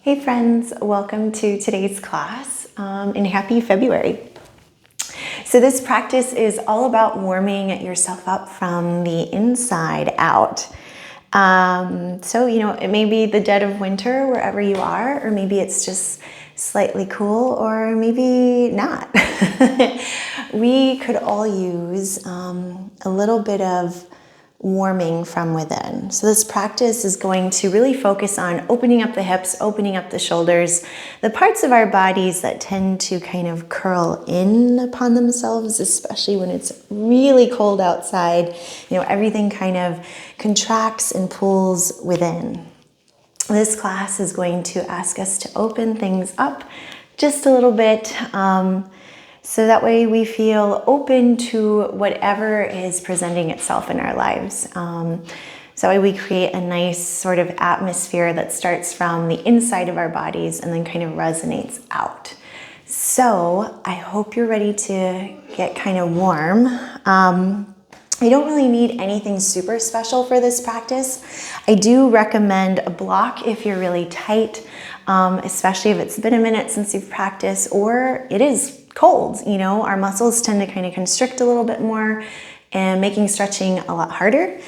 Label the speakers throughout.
Speaker 1: Hey friends, welcome to today's class and happy February. So this practice is all about warming yourself up from the inside out. It may be the dead of winter wherever you are, or maybe it's just slightly cool, or maybe not. We could all use a little bit of warming from within. So this practice is going to really focus on opening up the hips, opening up the shoulders, the parts of our bodies that tend to kind of curl in upon themselves, especially when it's really cold outside. Everything kind of contracts and pulls within. This class is going to ask us to open things up just a little bit, so that way we feel open to whatever is presenting itself in our lives. So that way we create a nice sort of atmosphere that starts from the inside of our bodies and then kind of resonates out. So I hope you're ready to get kind of warm. You don't really need anything super special for this practice. I do recommend a block if you're really tight, especially if it's been a minute since you've practiced or it is cold. Our muscles tend to kind of constrict a little bit more and making stretching a lot harder.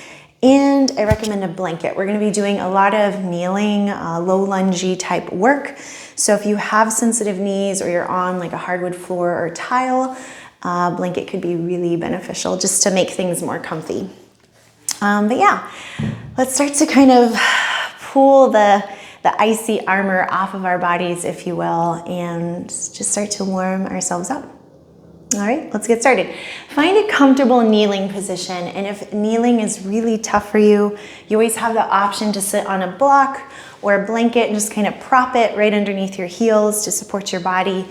Speaker 1: And I recommend a blanket. We're going to be doing a lot of kneeling, low lungey type work. So if you have sensitive knees or you're on like a hardwood floor or tile, blanket could be really beneficial just to make things more comfy. Let's start to kind of pull the icy armor off of our bodies, if you will, and just start to warm ourselves up. All right, let's get started. Find a comfortable kneeling position, and if kneeling is really tough for you, you always have the option to sit on a block or a blanket and just kind of prop it right underneath your heels to support your body.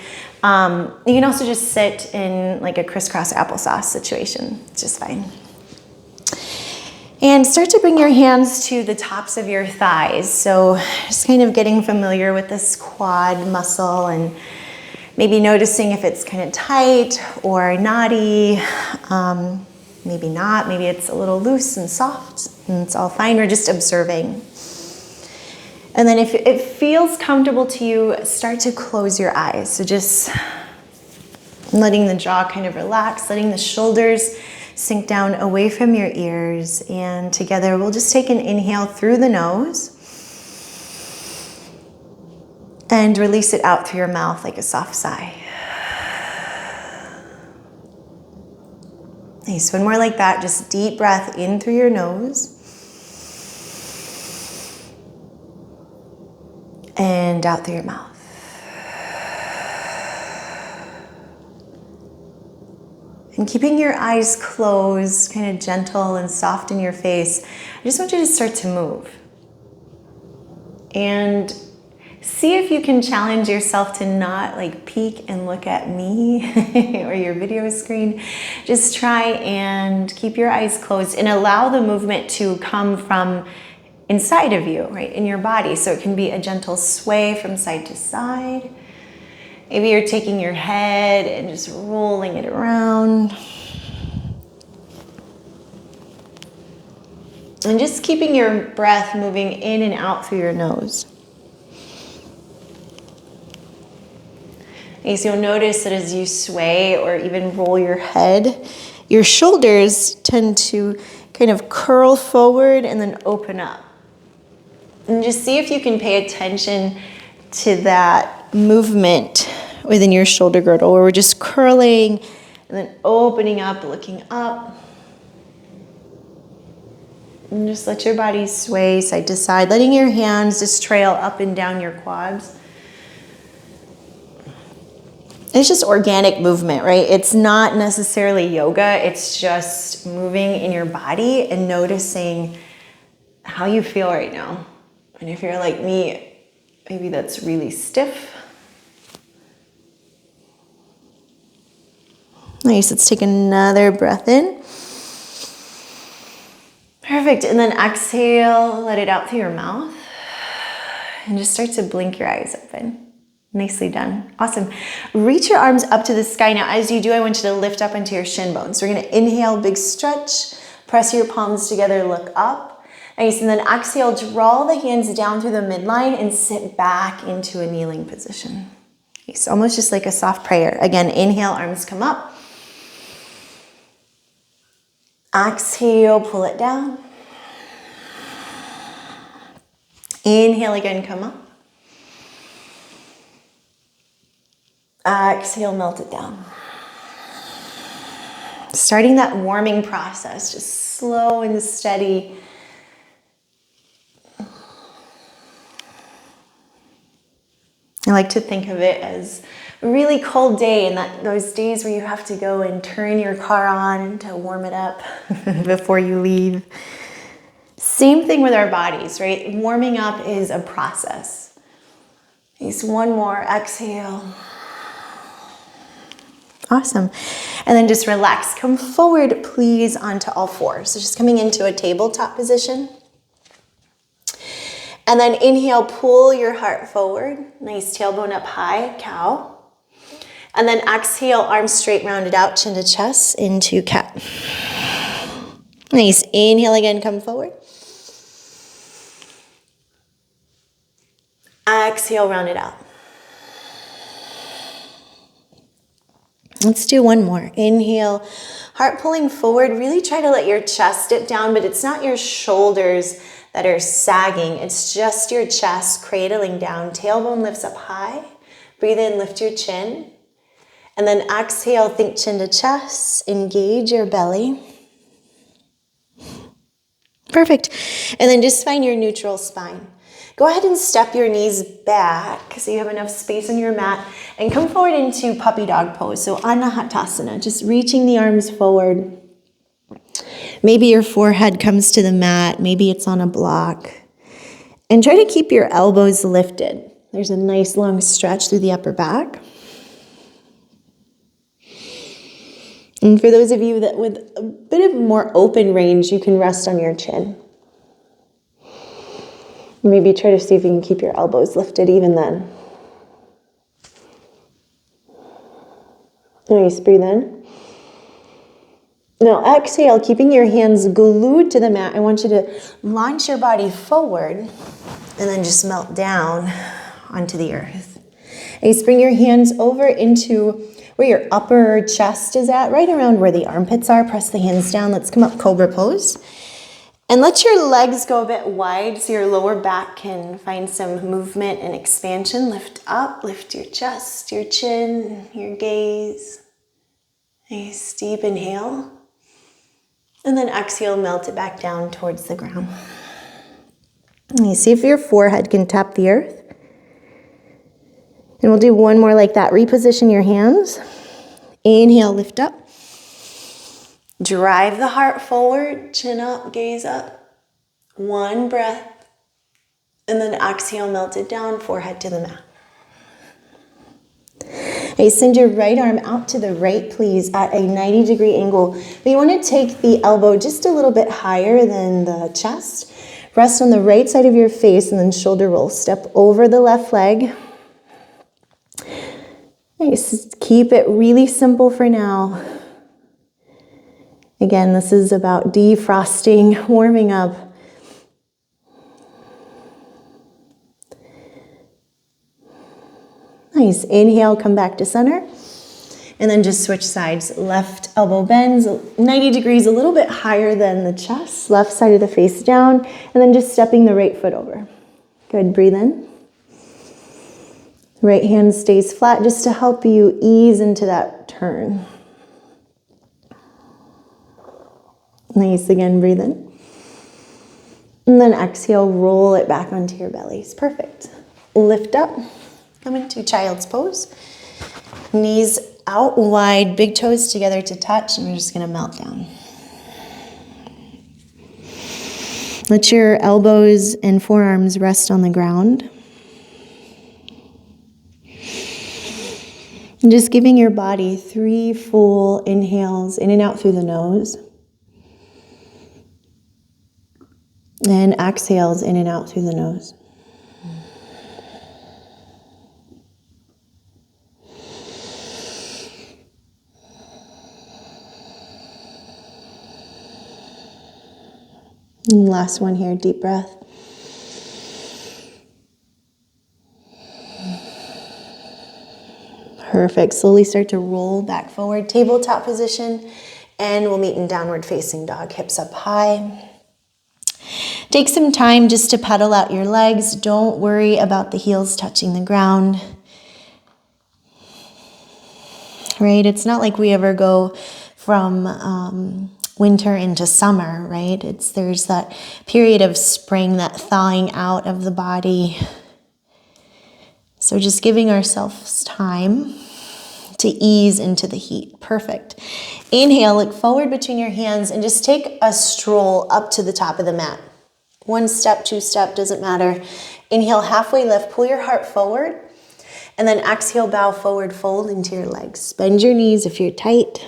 Speaker 1: You can also just sit in like a crisscross applesauce situation. It's just fine. And start to bring your hands to the tops of your thighs. So just kind of getting familiar with this quad muscle and maybe noticing if it's kind of tight or knotty. Maybe not, maybe it's a little loose and soft, and it's all fine. We're just observing. And then if it feels comfortable to you, start to close your eyes. So just letting the jaw kind of relax, letting the shoulders sink down away from your ears. And together we'll just take an inhale through the nose and release it out through your mouth like a soft sigh. Nice, one more like that. Just deep breath in through your nose and out through your mouth. And keeping your eyes closed, kind of gentle and soft in your face, I just want you to start to move. And see if you can challenge yourself to not like peek and look at me or your video screen. Just try and keep your eyes closed and allow the movement to come from inside of you, right, in your body. So it can be a gentle sway from side to side. Maybe you're taking your head and just rolling it around. And just keeping your breath moving in and out through your nose. Okay, so you'll notice that as you sway or even roll your head, your shoulders tend to kind of curl forward and then open up. And just see if you can pay attention to that movement within your shoulder girdle, where we're just curling and then opening up, looking up. And just let your body sway side to side, letting your hands just trail up and down your quads. It's just organic movement, right? It's not necessarily yoga. It's just moving in your body and noticing how you feel right now. And if you're like me, maybe that's really stiff. Nice, let's take another breath in. Perfect, and then exhale, let it out through your mouth. And just start to blink your eyes open. Nicely done, awesome. Reach your arms up to the sky. Now as you do, I want you to lift up into your shin bones. So we're gonna inhale, big stretch, press your palms together, look up. Nice, and then exhale, draw the hands down through the midline and sit back into a kneeling position. Nice, almost just like a soft prayer. Again, inhale, arms come up. Exhale, pull it down. Inhale again, come up. Exhale, melt it down. Starting that warming process, just slow and steady. I like to think of it as a really cold day, and those days where you have to go and turn your car on to warm it up before you leave. Same thing with our bodies, right? Warming up is a process. Nice, one more, exhale. Awesome. And then just relax. Come forward, please, onto all fours. So just coming into a tabletop position. And then inhale, pull your heart forward. Nice, tailbone up high, cow. And then exhale, arms straight, rounded out, chin to chest, into cat. Nice, inhale again, come forward. Exhale, round it out. Let's do one more. Inhale, heart pulling forward. Really try to let your chest dip down, but it's not your shoulders that are sagging. It's just your chest cradling down. Tailbone lifts up high. Breathe in, lift your chin. And then exhale, think chin to chest. Engage your belly. Perfect. And then just find your neutral spine. Go ahead and step your knees back so you have enough space on your mat, and come forward into puppy dog pose. So Anahatasana, just reaching the arms forward. Maybe your forehead comes to the mat, maybe it's on a block. And try to keep your elbows lifted. There's a nice long stretch through the upper back. And for those of you that with a bit of more open range, you can rest on your chin. Maybe try to see if you can keep your elbows lifted even then. Nice, breathe in. Now exhale, keeping your hands glued to the mat. I want you to launch your body forward and then just melt down onto the earth. Nice, bring your hands over into where your upper chest is at, right around where the armpits are. Press the hands down. Let's come up, cobra pose. And let your legs go a bit wide so your lower back can find some movement and expansion. Lift up, lift your chest, your chin, your gaze. Nice deep inhale. And then exhale, melt it back down towards the ground. And you see if your forehead can tap the earth. And we'll do one more like that. Reposition your hands. Inhale, lift up. Drive the heart forward, chin up, gaze up. One breath. And then exhale, melt it down, forehead to the mat. Okay, send your right arm out to the right, please, at a 90-degree angle. But you want to take the elbow just a little bit higher than the chest. Rest on the right side of your face and then shoulder roll. Step over the left leg. Nice. Keep it really simple for now. Again, this is about defrosting, warming up. Nice. Inhale, come back to center. And then just switch sides. Left elbow bends 90 degrees, a little bit higher than the chest. Left side of the face down. And then just stepping the right foot over. Good. Breathe in. Right hand stays flat just to help you ease into that turn. Nice. Again, breathe in. And then exhale, roll it back onto your bellies. Perfect. Lift up. Come into child's pose. Knees out wide, big toes together to touch, and we're just going to melt down. Let your elbows and forearms rest on the ground. And just giving your body 3 full inhales in and out through the nose. And exhales in and out through the nose. And last one here, deep breath. Perfect. Slowly start to roll back forward, tabletop position, and we'll meet in downward facing dog, hips up high. Take some time just to pedal out your legs. Don't worry about the heels touching the ground. Right? It's not like we ever go from winter into summer, right? There's that period of spring, that thawing out of the body. So just giving ourselves time to ease into the heat. Perfect. Inhale, look forward between your hands and just take a stroll up to the top of the mat. 1 step, 2 step, doesn't matter. Inhale, halfway lift, pull your heart forward. And then exhale, bow forward, fold into your legs. Bend your knees if you're tight.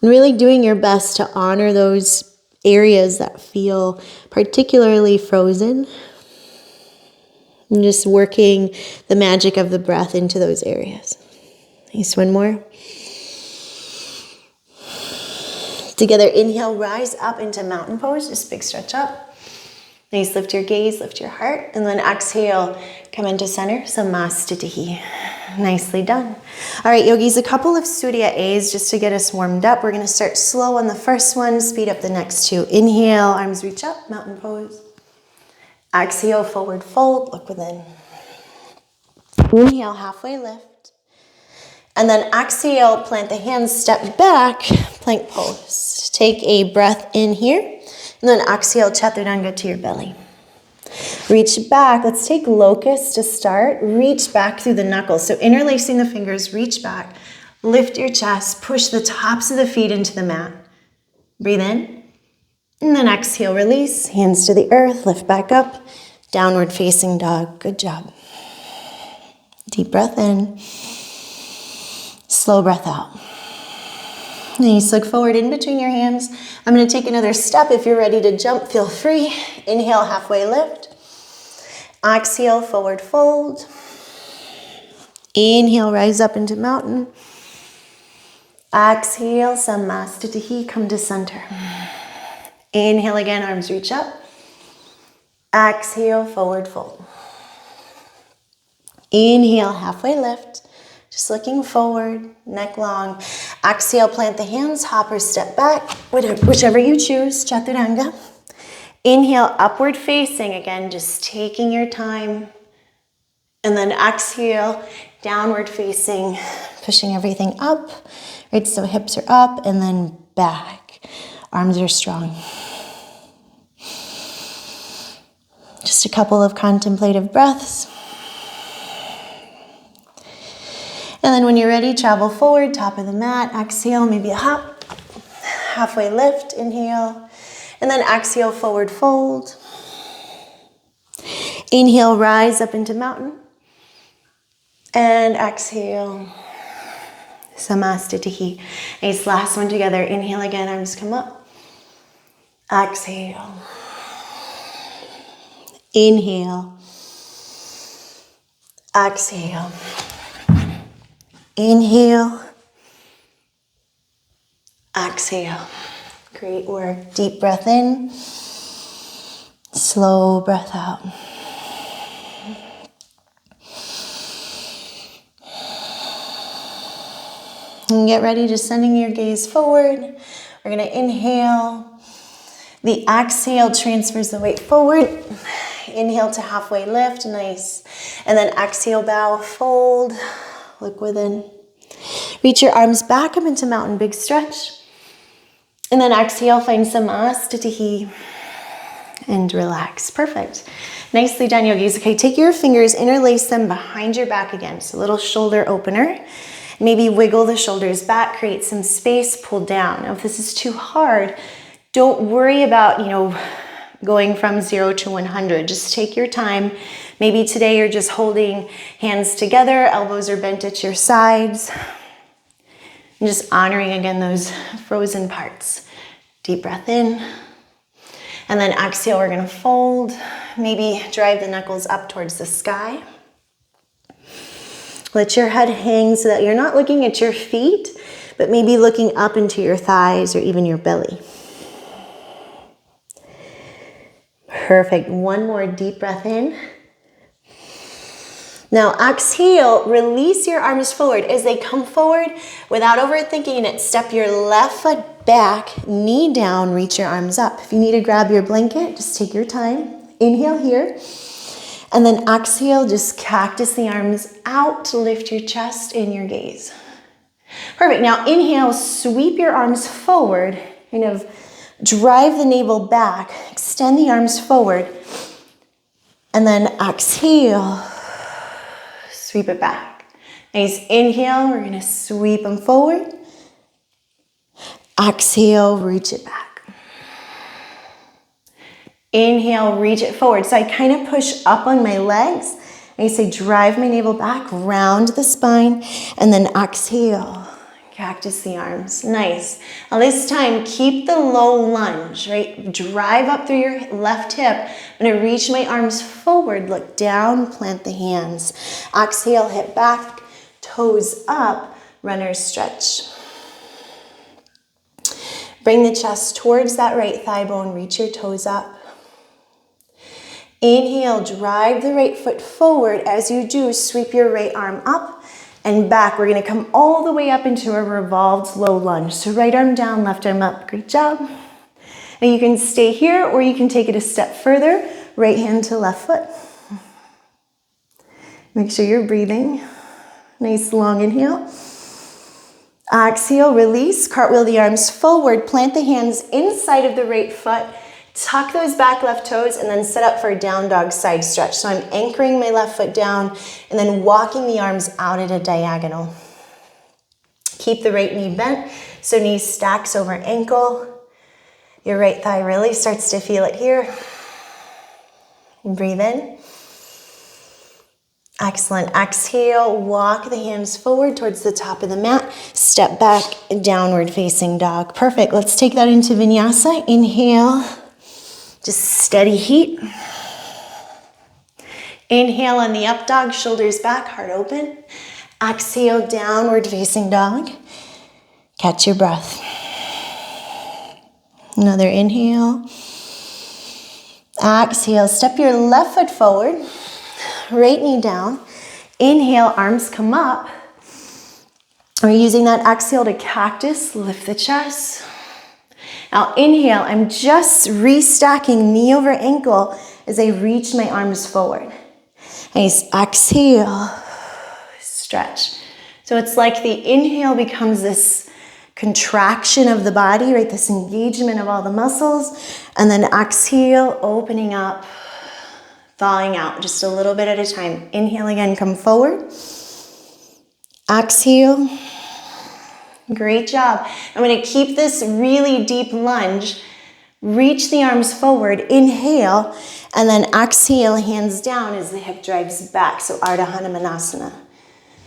Speaker 1: And really doing your best to honor those areas that feel particularly frozen. And just working the magic of the breath into those areas. Nice, one more. Together, inhale, rise up into mountain pose. Just big stretch up. Nice, lift your gaze, lift your heart. And then exhale, come into center, Samastitihi. Nicely done. All right, yogis, a couple of Surya A's just to get us warmed up. We're going to start slow on the first one, speed up the next two. Inhale, arms reach up, mountain pose. Exhale, forward fold, look within. Inhale, halfway lift. And then exhale, plant the hands, step back, plank pose. Take a breath in here. And then exhale, chaturanga to your belly. Reach back. Let's take locust to start. Reach back through the knuckles. So interlacing the fingers, reach back. Lift your chest. Push the tops of the feet into the mat. Breathe in. And then exhale, release. Hands to the earth. Lift back up. Downward facing dog. Good job. Deep breath in. Slow breath out. Nice. Look forward in between your hands. I'm going to take another step. If you're ready to jump, feel free. Inhale, halfway lift. Exhale, forward fold. Inhale, rise up into mountain. Exhale, Samastitihi, come to center. Inhale again, arms reach up. Exhale, forward fold. Inhale, halfway lift. Just looking forward, neck long. Exhale, plant the hands, hop or step back, whichever you choose, chaturanga. Inhale, upward facing, again, just taking your time. And then exhale, downward facing, pushing everything up, right? So hips are up and then back. Arms are strong. Just a couple of contemplative breaths. And then when you're ready, travel forward, top of the mat, exhale, maybe a hop, halfway lift, inhale, and then exhale, forward fold. Inhale, rise up into mountain, and exhale, Samastitihi. Nice, last one together, inhale again, arms come up, exhale, inhale, exhale. Inhale, exhale. Great work. Deep breath in, slow breath out. And get ready, just sending your gaze forward. We're going to inhale. The exhale transfers the weight forward. Inhale to halfway lift, nice. And then exhale, bow, fold. Look within. Reach your arms back up into mountain, big stretch. And then exhale, find Samastitihi and relax. Perfect. Nicely done, yogis. Okay, take your fingers, interlace them behind your back again. So a little shoulder opener. Maybe wiggle the shoulders back, create some space, pull down. Now, if this is too hard, don't worry about, going from 0 to 100. Just take your time. Maybe today you're just holding hands together, elbows are bent at your sides. And just honoring again those frozen parts. Deep breath in. And then exhale, we're gonna fold. Maybe drive the knuckles up towards the sky. Let your head hang so that you're not looking at your feet, but maybe looking up into your thighs or even your belly. Perfect. One more deep breath in. Now exhale, release your arms forward. As they come forward, without overthinking it, step your left foot back, knee down, reach your arms up. If you need to grab your blanket, just take your time. Inhale here. And then exhale, just cactus the arms out to lift your chest and your gaze. Perfect. Now inhale, sweep your arms forward, kind of drive the navel back, extend the arms forward, and then exhale, sweep it back. Nice inhale, we're gonna sweep them forward. Exhale, reach it back. Inhale, reach it forward. So I kind of push up on my legs. I say drive my navel back, round the spine, and then exhale, cactus the arms. Nice. Now this time, keep the low lunge, right? Drive up through your left hip. I'm gonna reach my arms forward, look down, plant the hands. Exhale, hip back, toes up, runner's stretch. Bring the chest towards that right thigh bone, reach your toes up. Inhale, drive the right foot forward. As you do, sweep your right arm up and back. We're gonna come all the way up into a revolved low lunge. So right arm down, left arm up. Great job. And you can stay here or you can take it a step further. Right hand to left foot. Make sure you're breathing. Nice long inhale. Exhale, release. Cartwheel the arms forward. Plant the hands inside of the right foot. Tuck those back left toes and then set up for a down dog side stretch. So I'm anchoring my left foot down and then walking the arms out at a diagonal. Keep the right knee bent so knee stacks over ankle. Your right thigh really starts to feel it here. Breathe in. Excellent. Exhale, walk the hands forward towards the top of the mat. Step back, downward facing dog. Perfect. Let's take that into vinyasa. Inhale. Just steady heat. Inhale on the up dog, shoulders back, heart open. Exhale, downward facing dog. Catch your breath. Another inhale. Exhale, step your left foot forward, right knee down. Inhale, arms come up. We're using that exhale to cactus, lift the chest. Now inhale, I'm just restacking knee over ankle as I reach my arms forward. Nice, exhale, stretch. So it's like the inhale becomes this contraction of the body, right? This engagement of all the muscles. And then exhale, opening up, thawing out just a little bit at a time. Inhale again, come forward. Exhale. Great job. I'm going to keep this really deep lunge. Reach the arms forward, inhale, and then exhale, hands down as the hip drives back. So Ardha Hanumanasana.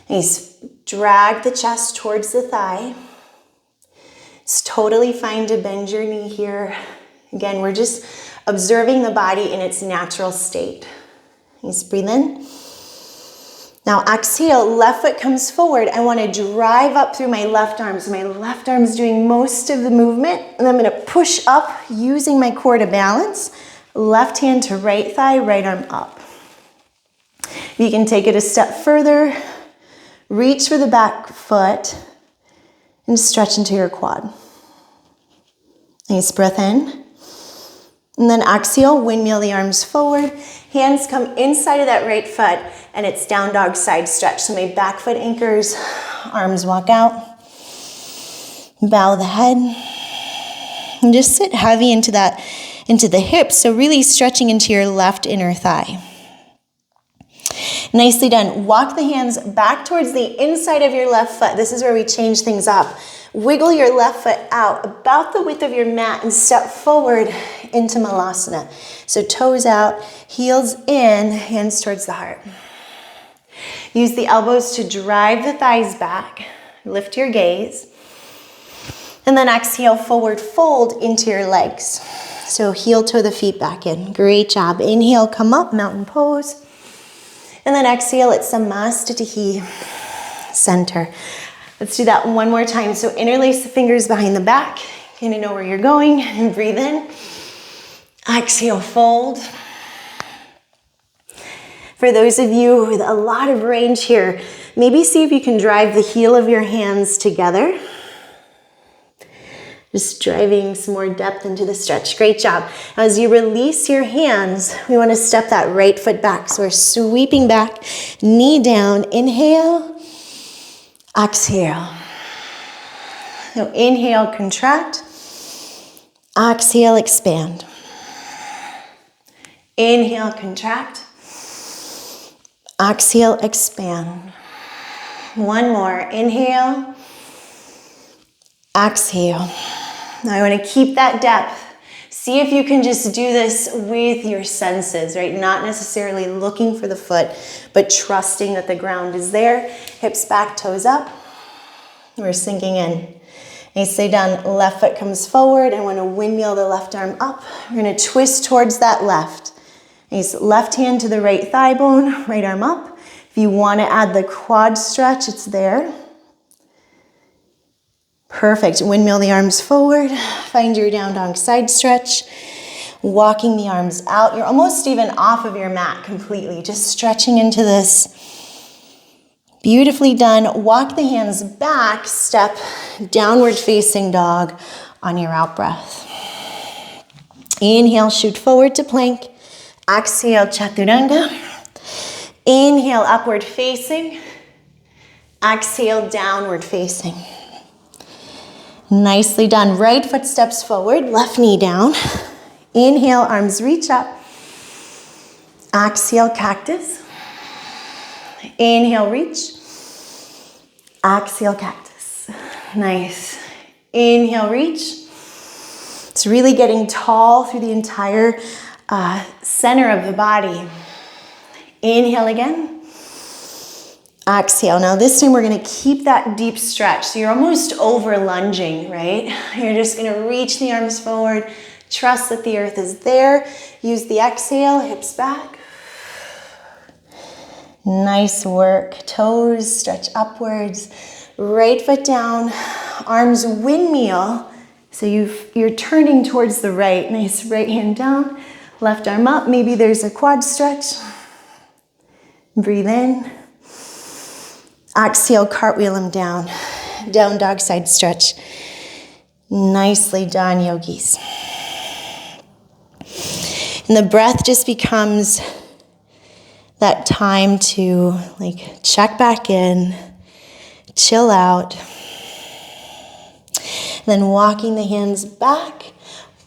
Speaker 1: Nice. Drag the chest towards the thigh. It's totally fine to bend your knee here. Again, we're just observing the body in its natural state. Nice. Breathe in. Now exhale, left foot comes forward. I want to drive up through my left arm. So my left arm is doing most of the movement. And I'm going to push up using my core to balance. Left hand to right thigh, right arm up. You can take it a step further. Reach for the back foot and stretch into your quad. Nice breath in. And then exhale, windmill the arms forward. Hands come inside of that right foot and it's down dog side stretch. So my back foot anchors, arms walk out. Bow the head. And just sit heavy into the hips. So really stretching into your left inner thigh. Nicely done. Walk the hands back towards the inside of your left foot. This is where we change things up. Wiggle your left foot out about the width of your mat and step forward into Malasana. So toes out, heels in, hands towards the heart. Use the elbows to drive the thighs back. Lift your gaze. And then exhale, forward fold into your legs. So heel toe the feet back in. Great job. Inhale, come up, mountain pose. And then exhale, it's Samastitihi, center. Let's do that one more time. So interlace the fingers behind the back. Kind of know where you're going and breathe in. Exhale, fold. For those of you with a lot of range here, maybe see if you can drive the heel of your hands together. Just driving some more depth into the stretch. Great job. As you release your hands, we want to step that right foot back. So we're sweeping back, knee down. Inhale, exhale. So inhale, contract. Exhale, expand. Inhale, contract. Exhale, expand. One more. Inhale. Exhale. Now I want to keep that depth. See if you can just do this with your senses, right? Not necessarily looking for the foot, but trusting that the ground is there. Hips back, toes up. We're sinking in. Nicely done. Left foot comes forward. I want to windmill the left arm up. We're going to twist towards that left. Nice. Left hand to the right thigh bone, right arm up. If you want to add the quad stretch, it's there. Perfect. Windmill the arms forward. Find your down dog side stretch. Walking the arms out. You're almost even off of your mat completely. Just stretching into this. Beautifully done. Walk the hands back. Step downward facing dog on your out breath. Inhale, shoot forward to plank. Exhale, chaturanga. Inhale, upward facing. Exhale, downward facing. Nicely done. Right foot steps forward, left knee down. Inhale, arms reach up. Exhale, cactus. Inhale, reach. Exhale, cactus. Nice. Inhale, reach. It's really getting tall through the entire center of the body. Inhale again. Exhale. Now this time we're going to keep that deep stretch. So you're almost over lunging, right? You're just going to reach the arms forward. Trust that the earth is there. Use the exhale, hips back. Nice work. Toes stretch upwards. Right foot down. Arms windmill. So you're turning towards the right. Nice right hand down. Left arm up. Maybe there's a quad stretch. Breathe in. Exhale, cartwheel them down. Down dog side stretch. Nicely done, yogis. And the breath just becomes that time to check back in, chill out. Then walking the hands back.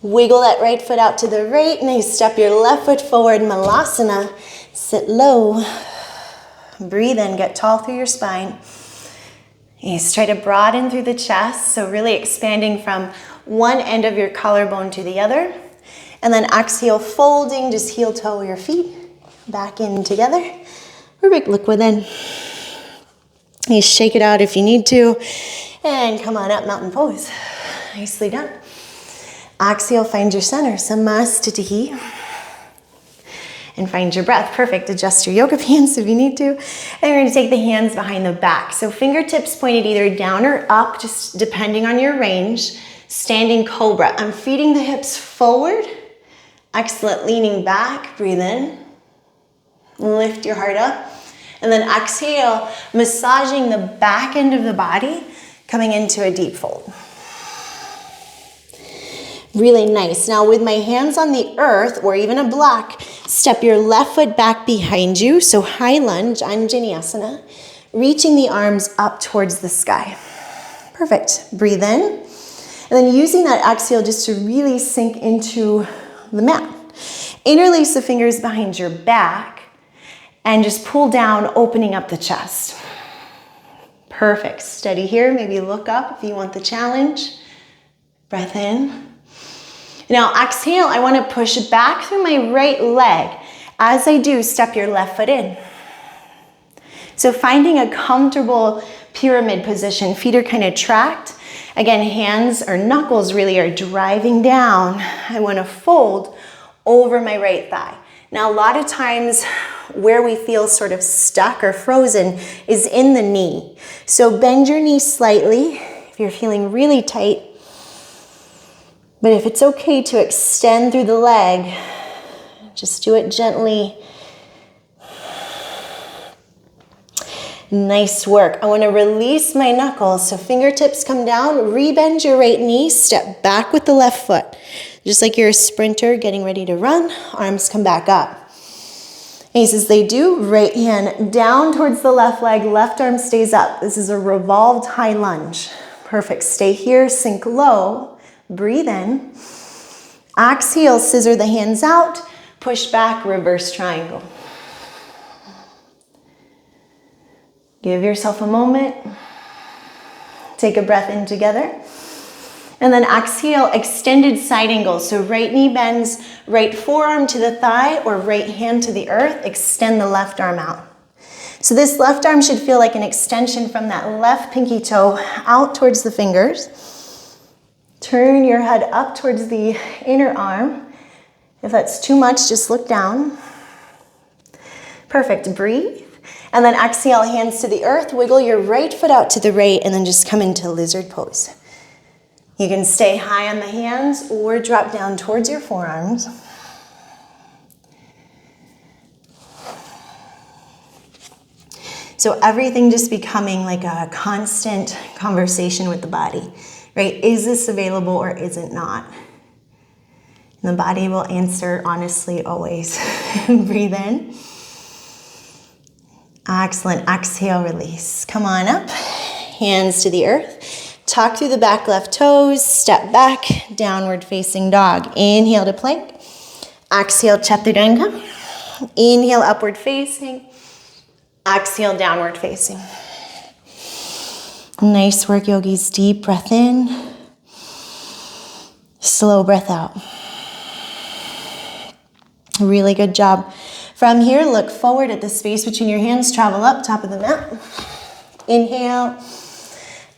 Speaker 1: Wiggle that right foot out to the right. And you step your left foot forward, malasana. Sit low. Breathe in, get tall through your spine. You try to broaden through the chest, so really expanding from one end of your collarbone to the other. And then exhale, folding, just heel toe your feet back in together. Perfect, look within. You shake it out if you need to. And come on up, mountain pose. Nicely done. Exhale, find your center, Samastitihi. And find your breath. Perfect. Adjust your yoga pants if you need to. And you're going to take the hands behind the back. So fingertips pointed either down or up, just depending on your range. Standing cobra. I'm feeding the hips forward. Excellent. Leaning back. Breathe in. Lift your heart up. And then exhale, massaging the back end of the body, coming into a deep fold. Really nice. Now with my hands on the earth or even a block, step your left foot back behind you. So high lunge, Anjaneyasana, reaching the arms up towards the sky. Perfect. Breathe in. And then using that exhale just to really sink into the mat. Interlace the fingers behind your back and just pull down, opening up the chest. Perfect. Steady here. Maybe look up if you want the challenge. Breath in. Now exhale, I want to push back through my right leg. As I do, step your left foot in. So finding a comfortable pyramid position, feet are kind of tracked. Again, hands or knuckles really are driving down. I want to fold over my right thigh. Now a lot of times where we feel sort of stuck or frozen is in the knee. So bend your knee slightly if you're feeling really tight. But if it's okay to extend through the leg, just do it gently. Nice work. I want to release my knuckles, so fingertips come down, rebend your right knee, step back with the left foot. Just like you're a sprinter getting ready to run, arms come back up. As they do, right hand down towards the left leg, left arm stays up. This is a revolved high lunge. Perfect. Stay here, sink low, breathe in. Exhale, scissor the hands out, push back, reverse triangle. Give yourself a moment. Take a breath in together. And then exhale, extended side angle. So right knee bends, right forearm to the thigh or right hand to the earth. Extend the left arm out. So this left arm should feel like an extension from that left pinky toe out towards the fingers. Turn your head up towards the inner arm. If that's too much, just look down. Perfect. Breathe. And then exhale, hands to the earth. Wiggle your right foot out to the right and then just come into lizard pose. You can stay high on the hands or drop down towards your forearms. So everything just becoming like a constant conversation with the body, right? Is this available or is it not? And the body will answer honestly always. Breathe in. Excellent. Exhale, release. Come on up. Hands to the earth. Tuck through the back left toes. Step back. Downward facing dog. Inhale to plank. Exhale, chaturanga. Inhale, upward facing. Exhale, downward facing. Nice work, yogis. Deep breath in. Slow breath out. Really good job. From here, look forward at the space between your hands. Travel up, top of the mat. Inhale.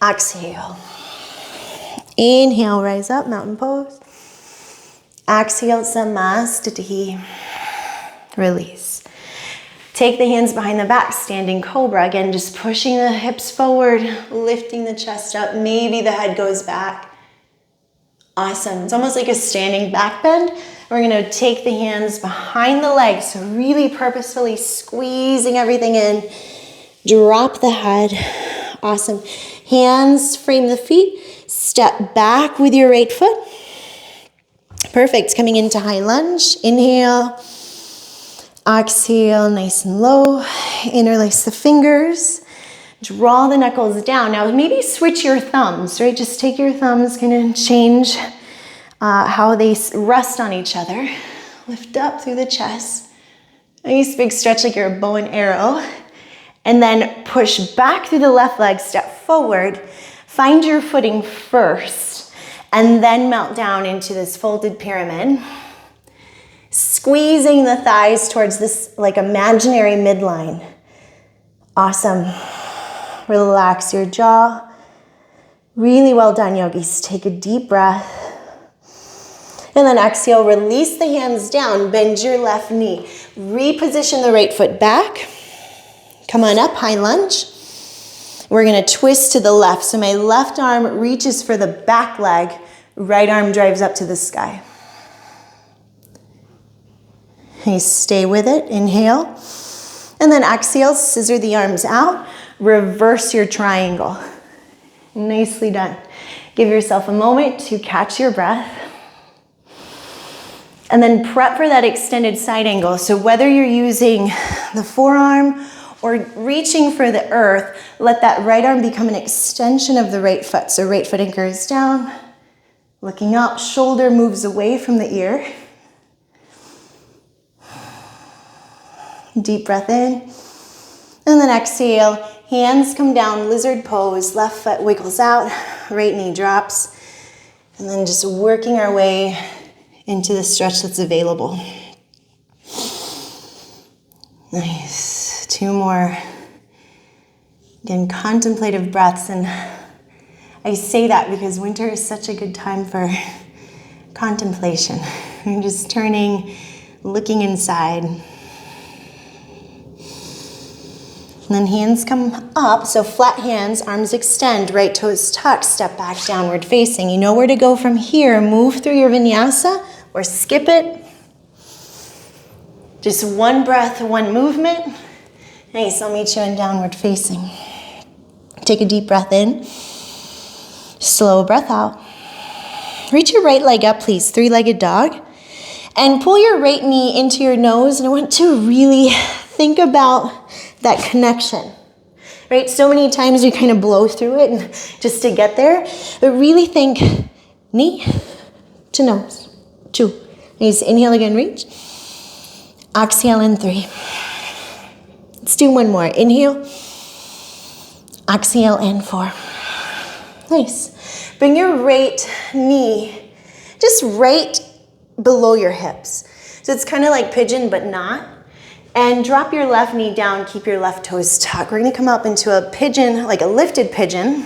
Speaker 1: Exhale. Inhale, rise up, mountain pose. Exhale, Samastiti. Release. Take the hands behind the back, standing cobra. Again, just pushing the hips forward, lifting the chest up. Maybe the head goes back. Awesome. It's almost like a standing back bend. We're gonna take the hands behind the legs, so really purposefully squeezing everything in. Drop the head. Awesome. Hands frame the feet. Step back with your right foot. Perfect. Coming into high lunge. Inhale. Exhale, nice and low. Interlace the fingers. Draw the knuckles down. Now maybe switch your thumbs, right? Just take your thumbs, kind of change how they rest on each other. Lift up through the chest. Nice big stretch like you're a bow and arrow. And then push back through the left leg, step forward. Find your footing first, and then melt down into this folded pyramid. Squeezing the thighs towards this like imaginary midline. Awesome. Relax your jaw. Really well done, yogis. Take a deep breath. And then exhale, release the hands down, bend your left knee. Reposition the right foot back. Come on up, high lunge. We're gonna twist to the left. So my left arm reaches for the back leg, right arm drives up to the sky. You stay with it, inhale. And then exhale, scissor the arms out, reverse your triangle. Nicely done. Give yourself a moment to catch your breath. And then prep for that extended side angle. So whether you're using the forearm or reaching for the earth, let that right arm become an extension of the right foot. So right foot anchors down, looking up, shoulder moves away from the ear. Deep breath in. And then exhale, hands come down, lizard pose, left foot wiggles out, right knee drops. And then just working our way into the stretch that's available. Nice. 2 more. Again, contemplative breaths. And I say that because winter is such a good time for contemplation. You're just turning, looking inside. And then hands come up, so flat hands, arms extend, right toes tuck, step back, downward facing. You know where to go from here. Move through your vinyasa or skip it. Just one breath, one movement. Nice, I'll meet you in downward facing. Take a deep breath in. Slow breath out. Reach your right leg up, please, three-legged dog. And pull your right knee into your nose, and I want to really think about that connection, right? So many times we kind of blow through it and just to get there, but really think knee to nose, 2. Nice, inhale again, reach. Exhale in 3. Let's do one more. Inhale, exhale in 4. Nice. Bring your right knee just right below your hips. So it's kind of like pigeon, but not. And drop your left knee down, keep your left toes tucked. We're gonna come up into a pigeon, like a lifted pigeon.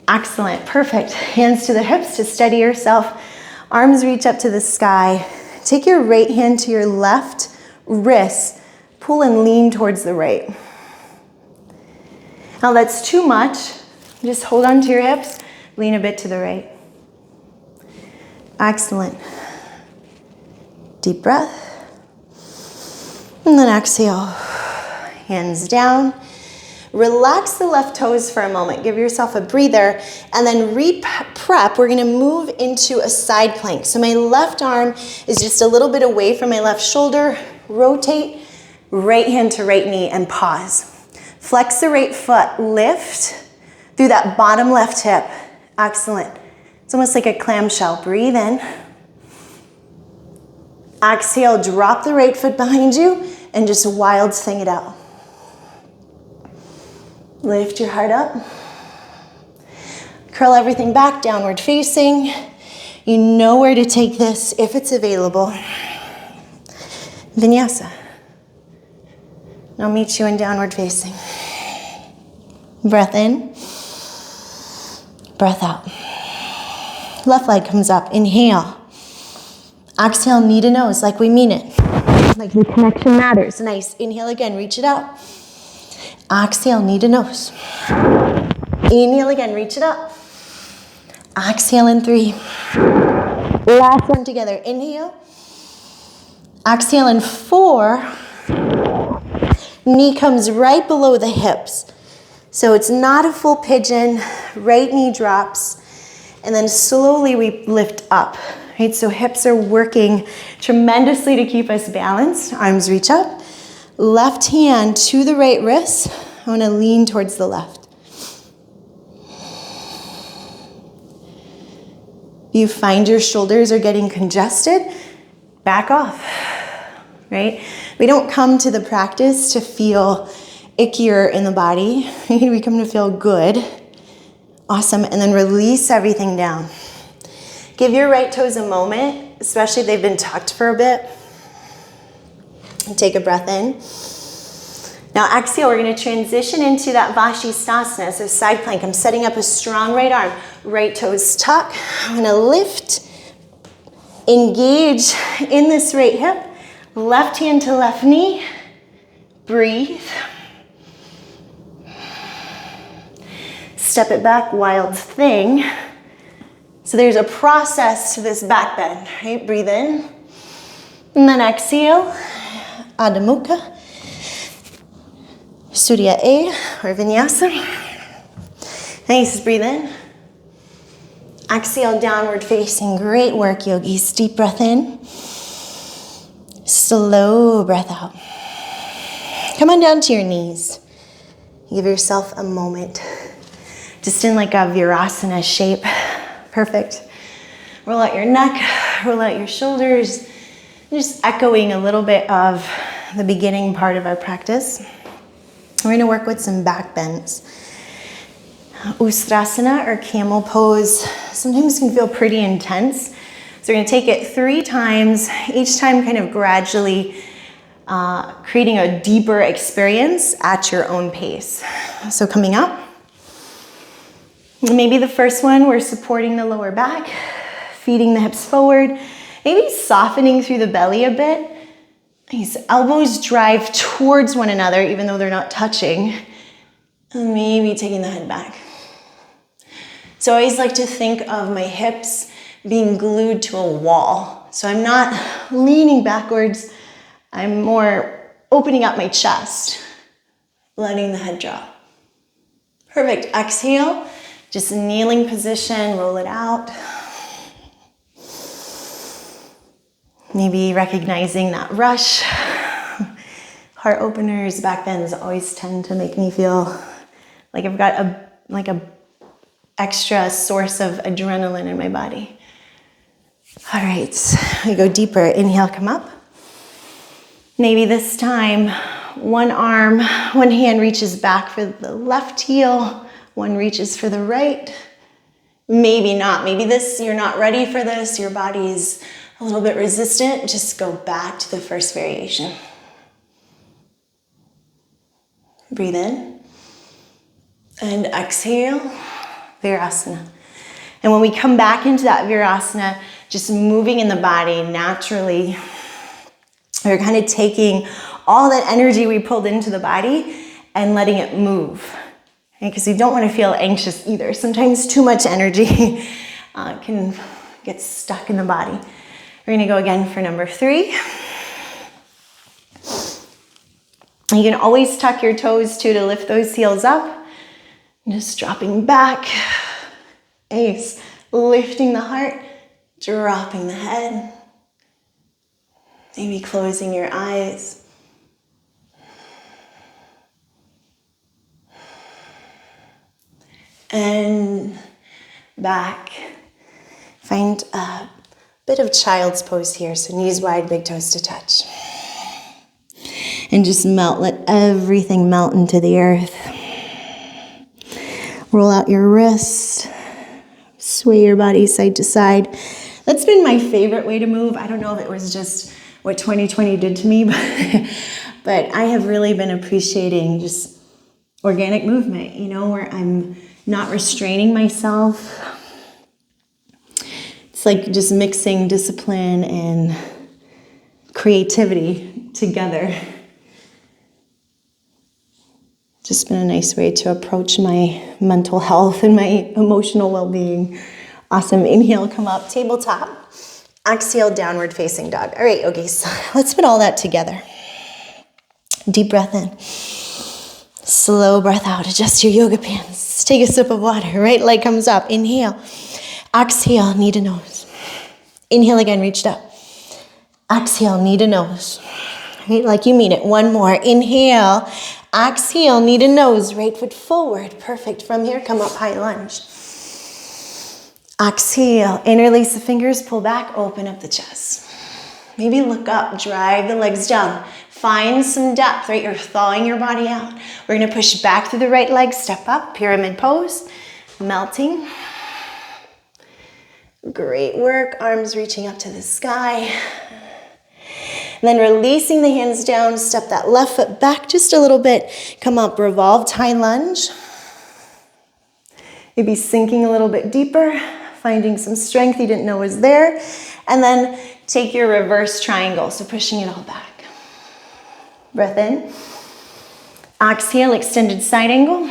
Speaker 1: Excellent, perfect. Hands to the hips to steady yourself. Arms reach up to the sky. Take your right hand to your left wrist. Pull and lean towards the right. Now that's too much. Just hold on to your hips, lean a bit to the right. Excellent. Deep breath. And then exhale, hands down. Relax the left toes for a moment. Give yourself a breather. And then prep, we're gonna move into a side plank. So my left arm is just a little bit away from my left shoulder. Rotate, right hand to right knee and pause. Flex the right foot, lift through that bottom left hip. Excellent. It's almost like a clamshell. Breathe in. Exhale, drop the right foot behind you and just wild sing it out. Lift your heart up. Curl everything back, downward facing. You know where to take this if it's available. Vinyasa. I'll meet you in downward facing. Breath in. Breath out. Left leg comes up. Inhale. Exhale, knee to nose, like we mean it. Like the connection matters. Nice. Inhale again, reach it out. Exhale, knee to nose. Inhale again, reach it up. Exhale in 3. Last one together. Inhale. Exhale in 4. Knee comes right below the hips. So it's not a full pigeon. Right knee drops. And then slowly we lift up. Right, so hips are working tremendously to keep us balanced. Arms reach up. Left hand to the right wrist. I want to lean towards the left. If you find your shoulders are getting congested, back off, right? We don't come to the practice to feel ickier in the body. We come to feel good. Awesome, and then release everything down. Give your right toes a moment, especially if they've been tucked for a bit. And take a breath in. Now exhale, we're gonna transition into that Vashisthasana, so side plank. I'm setting up a strong right arm. Right toes tuck. I'm gonna lift, engage in this right hip. Left hand to left knee. Breathe. Step it back, wild thing. So there's a process to this back bend, right? Breathe in, and then exhale, Adho Mukha, Surya A, or Vinyasa. Nice, breathe in. Exhale, downward facing, great work, yogis. Deep breath in, slow breath out. Come on down to your knees. Give yourself a moment, just in like a Virasana shape. Perfect. Roll out your neck, roll out your shoulders. Just echoing a little bit of the beginning part of our practice. We're gonna work with some back bends. Ustrasana, or camel pose, sometimes can feel pretty intense. So we're gonna take it 3 times, each time kind of gradually creating a deeper experience at your own pace. So coming up, maybe the first one, we're supporting the lower back, feeding the hips forward, maybe softening through the belly a bit. Nice. Elbows drive towards one another, even though they're not touching. And maybe taking the head back. So I always like to think of my hips being glued to a wall. So I'm not leaning backwards. I'm more opening up my chest, letting the head drop. Perfect. Exhale. Just kneeling position. Roll it out. Maybe recognizing that rush. Heart openers, back bends always tend to make me feel like I've got a extra source of adrenaline in my body. All right, we go deeper. Inhale, come up. Maybe this time, one hand reaches back for the left heel, one reaches for the right. Maybe not. Maybe you're not ready for this. Your body's a little bit resistant. Just go back to the first variation. Breathe in and exhale, Virasana. And when we come back into that Virasana, just moving in the body naturally, we're kind of taking all that energy we pulled into the body and letting it move. Because you don't want to feel anxious either. Sometimes too much energy can get stuck in the body. We're going to go again for number 3. You can always tuck your toes too to lift those heels up. Just dropping back. Ace. Lifting the heart, dropping the head. Maybe closing your eyes. And back. Find a bit of child's pose here. So knees wide, big toes to touch. And just melt, let everything melt into the earth. Roll out your wrists. Sway your body side to side. That's been my favorite way to move. I don't know if it was just what 2020 did to me, but I have really been appreciating just organic movement, where I'm not restraining myself. It's like just mixing discipline and creativity together. Just been a nice way to approach my mental health and my emotional well-being. Awesome. Inhale, come up, tabletop. Exhale, downward facing dog. All right, yogis, let's put all that together. Deep breath in. Slow breath out. Adjust your yoga pants. Take a sip of water. Right leg comes up. Inhale. Exhale, knee to nose. Inhale again, reached up. Exhale, knee to nose. Right, like you mean it. One more. Inhale. Exhale, knee to nose. Right foot forward. Perfect. From here, come up, high lunge. Exhale. Interlace the fingers. Pull back. Open up the chest. Maybe look up. Drive the legs down. Find some depth, right? You're thawing your body out. We're going to push back through the right leg. Step up. Pyramid pose. Melting. Great work. Arms reaching up to the sky. And then releasing the hands down, step that left foot back just a little bit. Come up, revolved high lunge. Maybe sinking a little bit deeper, finding some strength you didn't know was there. And then take your reverse triangle, so pushing it all back. Breath in. Exhale, extended side angle.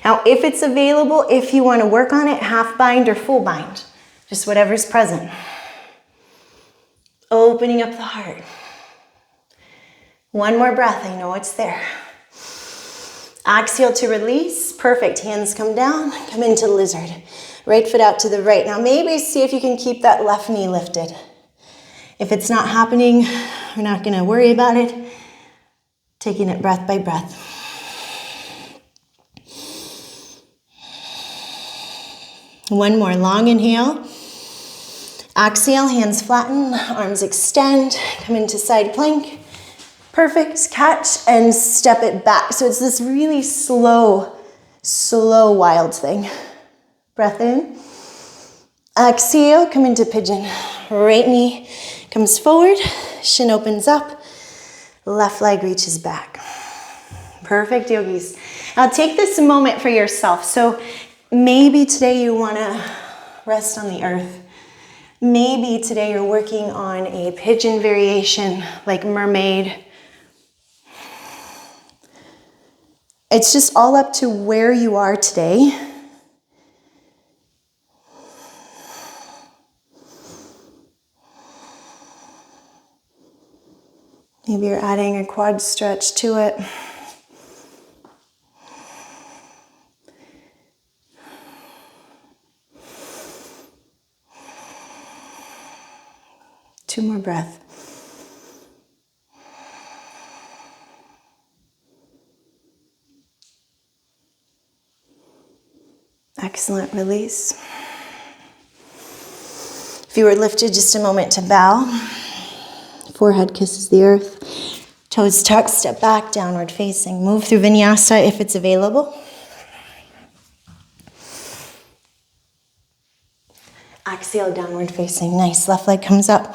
Speaker 1: Now, if it's available, if you want to work on it, half bind or full bind, just whatever's present. Opening up the heart. One more breath, I know it's there. Exhale to release. Perfect. Hands come down, come into lizard. Right foot out to the right. Now maybe see if you can keep that left knee lifted. If it's not happening, we're not going to worry about it. Taking it breath by breath. One more long inhale. Exhale, hands flatten, arms extend, come into side plank. Perfect, catch and step it back. So it's this really slow wild thing. Breath in. Exhale, come into pigeon. Right knee comes forward, shin opens up, left leg reaches back. Perfect, yogis. Now take this moment for yourself. So maybe today you want to rest on the earth. Maybe today you're working on a pigeon variation like mermaid. It's just all up to where you are today. Maybe you're adding a quad stretch to it. Two more breaths. Excellent, release. If you were lifted, just a moment to bow. Forehead kisses the earth. Toes tucked, step back, downward facing. Move through vinyasa if it's available. Exhale, downward facing. Nice, left leg comes up.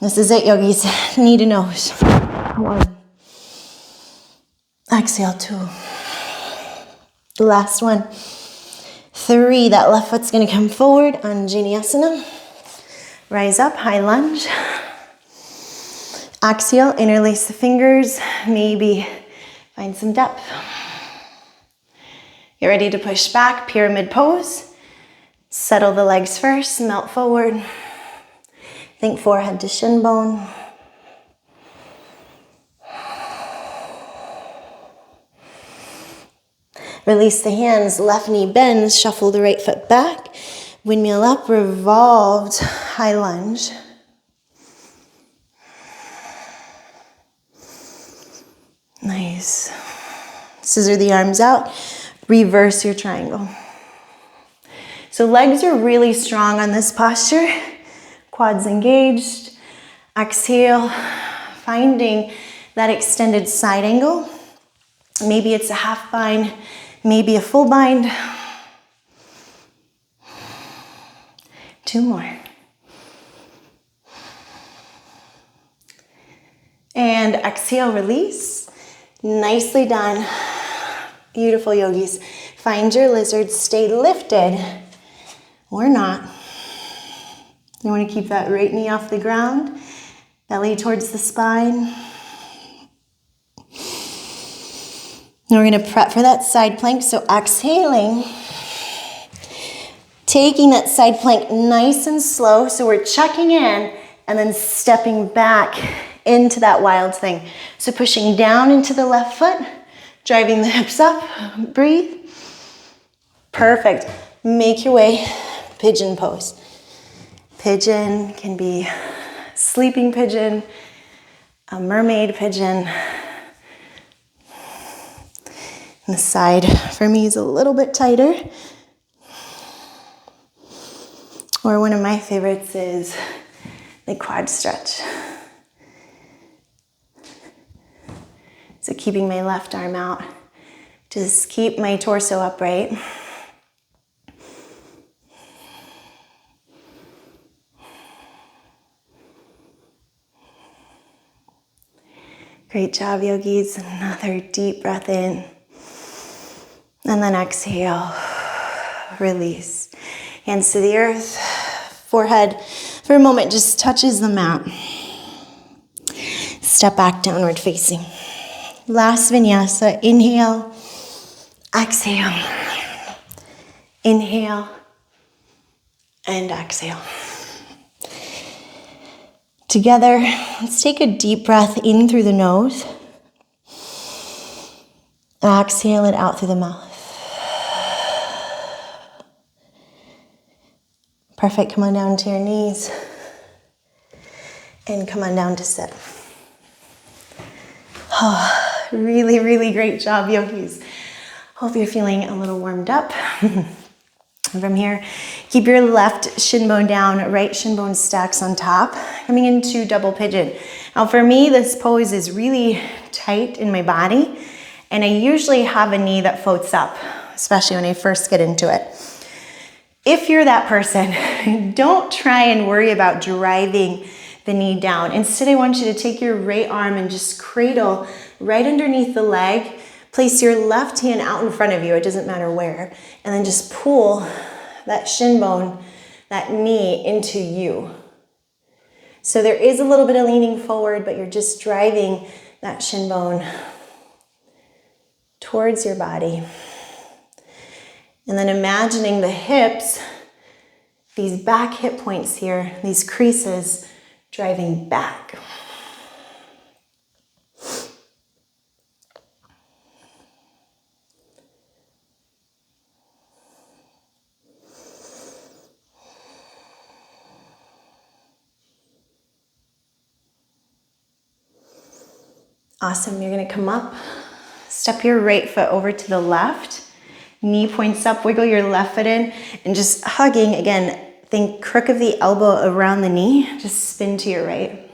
Speaker 1: This is it, yogis. Knee to nose. 1. Exhale, 2. The last one. 3. That left foot's gonna come forward, Anjaneyasana. Rise up, high lunge. Exhale, interlace the fingers. Maybe find some depth. Get ready to push back, pyramid pose. Settle the legs first, melt forward. Think forehead to shin bone. Release the hands, left knee bends, shuffle the right foot back. Windmill up, revolved, high lunge. Nice. Scissor the arms out, reverse your triangle. So legs are really strong on this posture. Quads engaged. Exhale, finding that extended side angle. Maybe it's a half bind, maybe a full bind. 2 more. And exhale, release. Nicely done. Beautiful, yogis. Find your lizard, stay lifted or not. You want to keep that right knee off the ground, belly towards the spine. Now we're going to prep for that side plank, so exhaling. Taking that side plank nice and slow, so we're checking in and then stepping back into that wild thing. So pushing down into the left foot, driving the hips up, breathe. Perfect. Make your way, pigeon pose. Pigeon can be sleeping pigeon, a mermaid pigeon. And the side for me is a little bit tighter. Or one of my favorites is the quad stretch. So keeping my left arm out, just keep my torso upright. Great job, yogis. Another deep breath in. And then exhale, release. Hands to the earth, forehead for a moment just touches the mat. Step back, downward facing. Last vinyasa, inhale, exhale. Inhale, and exhale. Together, let's take a deep breath in through the nose. Exhale it out through the mouth. Perfect, come on down to your knees. And come on down to sit. Oh, really, really great job, yogis. Hope you're feeling a little warmed up. And from here, keep your left shin bone down, right shin bone stacks on top, coming into double pigeon. Now for me, this pose is really tight in my body, and I usually have a knee that floats up, especially when I first get into it. If you're that person, don't try and worry about driving the knee down. Instead, I want you to take your right arm and just cradle right underneath the leg. Place your left hand out in front of you, it doesn't matter where, and then just pull that shin bone, that knee into you. So there is a little bit of leaning forward, but you're just driving that shin bone towards your body. And then imagining the hips, these back hip points here, these creases, driving back. Awesome, you're gonna come up, step your right foot over to the left, knee points up, wiggle your left foot in, and just hugging, again, think crook of the elbow around the knee, just spin to your right.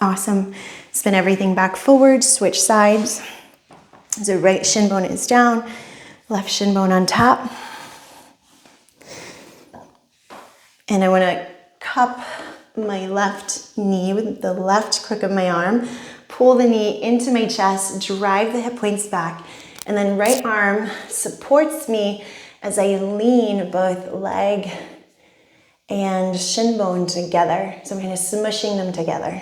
Speaker 1: Awesome, spin everything back forward, switch sides. So right shin bone is down, left shin bone on top. And I want to cup my left knee with the left crook of my arm, pull the knee into my chest, drive the hip points back, and then right arm supports me as I lean both leg and shin bone together. So I'm kind of smushing them together.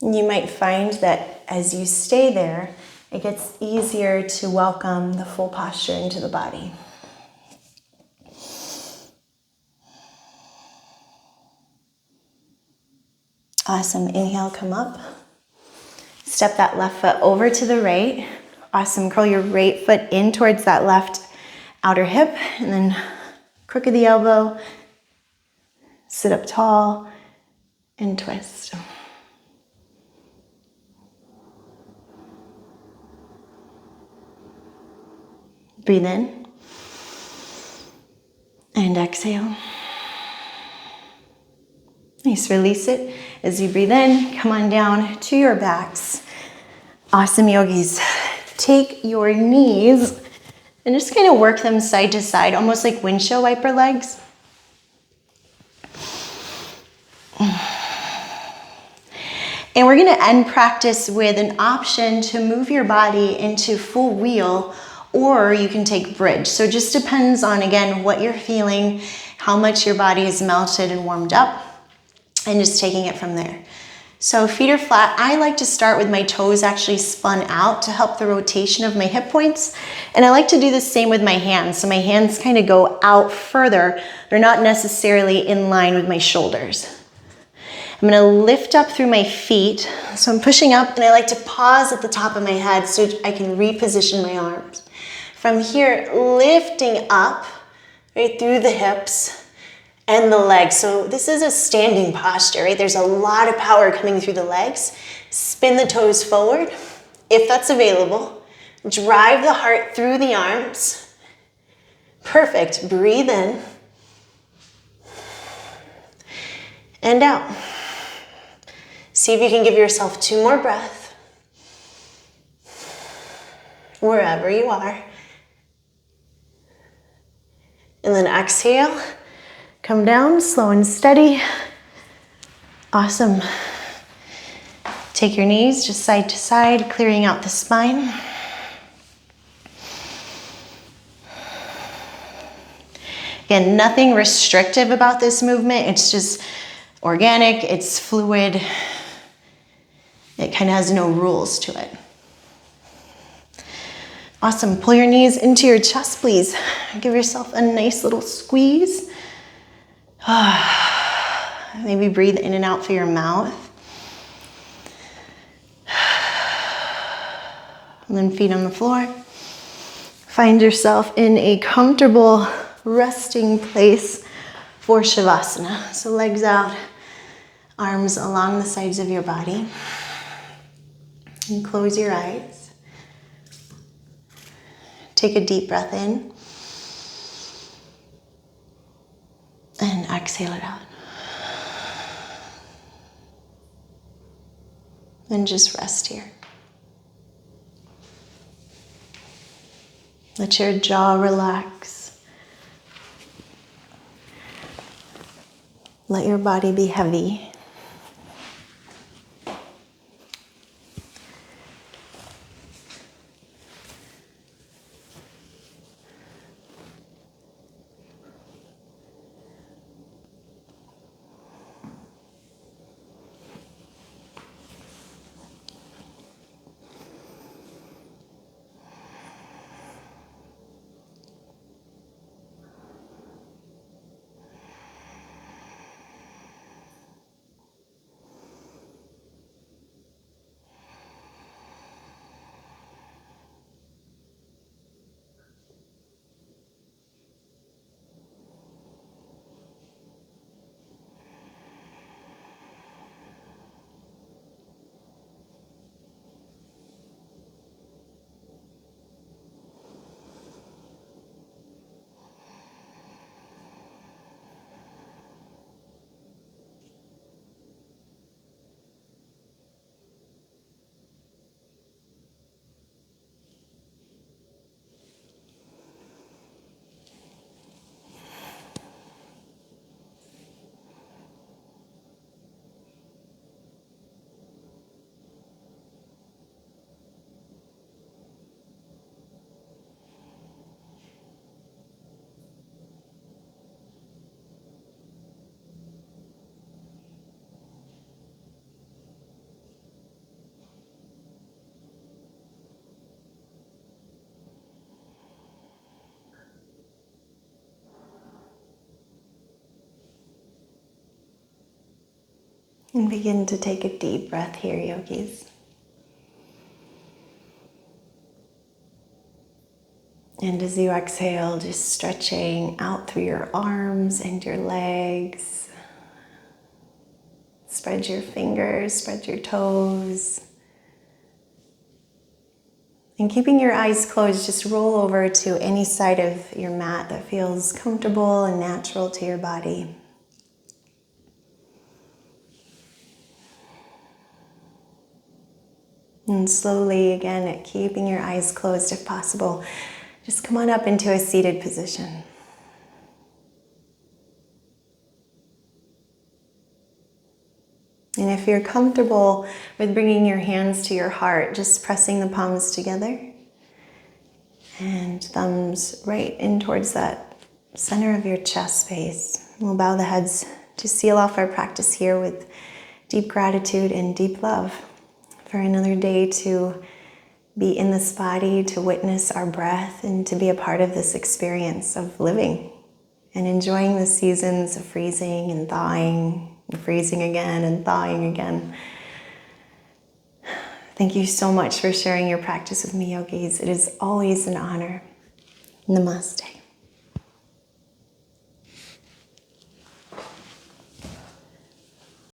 Speaker 1: You might find that as you stay there, it gets easier to welcome the full posture into the body. Awesome, inhale, come up. Step that left foot over to the right. Awesome, curl your right foot in towards that left outer hip, and then crook of the elbow, sit up tall, and twist. Breathe in and exhale. Nice, release it. As you breathe in, come on down to your backs. Awesome, yogis. Take your knees and just kind of work them side to side, almost like windshield wiper legs. And we're gonna end practice with an option to move your body into full wheel, or you can take bridge. So it just depends on, again, what you're feeling, how much your body is melted and warmed up, and just taking it from there. So feet are flat. I like to start with my toes actually spun out to help the rotation of my hip points. And I like to do the same with my hands. So my hands kind of go out further. They're not necessarily in line with my shoulders. I'm gonna lift up through my feet. So I'm pushing up, and I like to pause at the top of my head so I can reposition my arms. From here, lifting up, right through the hips and the legs. So this is a standing posture, right? There's a lot of power coming through the legs. Spin the toes forward, if that's available. Drive the heart through the arms. Perfect, breathe in and out. See if you can give yourself 2 more breaths, wherever you are. And then exhale, come down, slow and steady. Awesome. Take your knees just side to side, clearing out the spine. Again, nothing restrictive about this movement. It's just organic, it's fluid. It kind of has no rules to it. Awesome, pull your knees into your chest, please. Give yourself a nice little squeeze. Maybe breathe in and out through your mouth. And then feet on the floor. Find yourself in a comfortable resting place for Shavasana. So legs out, arms along the sides of your body. And close your eyes. Take a deep breath in. And exhale it out. And just rest here. Let your jaw relax. Let your body be heavy. And begin to take a deep breath here, yogis. And as you exhale, just stretching out through your arms and your legs. Spread your fingers, spread your toes. And keeping your eyes closed, just roll over to any side of your mat that feels comfortable and natural to your body. And slowly, again, keeping your eyes closed if possible, just come on up into a seated position. And if you're comfortable with bringing your hands to your heart, just pressing the palms together and thumbs right in towards that center of your chest space. We'll bow the heads to seal off our practice here with deep gratitude and deep love for another day to be in this body, to witness our breath, and to be a part of this experience of living and enjoying the seasons of freezing and thawing, and freezing again and thawing again. Thank you so much for sharing your practice with me, yogis. It is always an honor. Namaste.